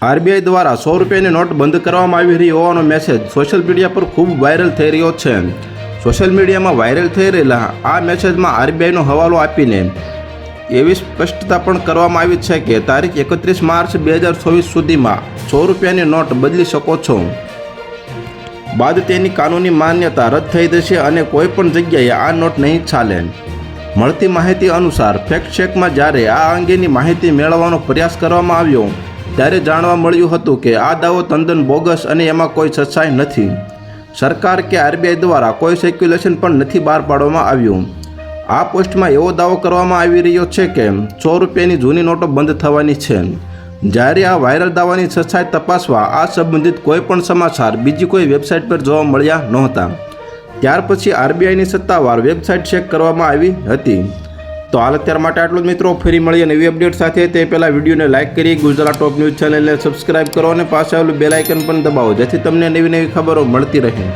RBI દ્વારા 100 રૂપિયાની not બંધ કરવામાં આવી રહી હોવાનો મેસેજ સોશિયલ મીડિયા પર ખૂબ વાયરલ થઈ રહ્યો છે। સોશિયલ મીડિયામાં વાયરલ થઈ રહેલા આ મેસેજમાં આરબીઆઈનો હવાલો આપીને એવી સ્પષ્ટતા પણ કરવામાં આવી છે કે તારીખ 31 માર્ચ 2024 સુધીમાં 100 રૂપિયાની નોટ બદલી શકો છો। બાદ તેની કાનૂની માન્યતા રદ થઈ જશે અને કોઈ પણ જગ્યાએ આ નોટ નહીં ચાલે। મળતી માહિતી અનુસાર ફેક્ટ ચેકમાં જ્યારે આ અંગેની માહિતી મેળવવાનો પ્રયાસ કરવામાં આવ્યો ત્યારે જાણવા મળ્યું હતું કે આ દાવો તદ્દન બોગસ અને એમાં કોઈ સચ્ચાઈ નથી। સરકાર કે આરબીઆઈ દ્વારા કોઈ સેક્યુલેશન પણ નથી બહાર પાડવામાં આવ્યું। આ પોસ્ટમાં એવો દાવો કરવામાં આવી રહ્યો છે કે 100 રૂપિયાની જૂની નોટો બંધ થવાની છે। જ્યારે આ વાયરલ દાવાની સચ્ચાઈ તપાસવા આ સંબંધિત કોઈ પણ સમાચાર બીજી કોઈ વેબસાઇટ પર જોવા મળ્યા નહોતા। ત્યાર પછી આરબીઆઈની સત્તાવાર વેબસાઇટ ચેક કરવામાં આવી હતી। તો હાલ અત્યાર માટે આટલું જ મિત્રો, ફરી મળીએ નવી અપડેટ સાથે। તે પહેલાં વિડીયોને લાઇક કરી ગુજરાત ટોપ ન્યૂઝ ચેનલને સબસ્ક્રાઇબ કરો અને પાસે આવેલું બેલ આઇકન પણ દબાવો જેથી તમને નવી ખબરો મળતી રહે।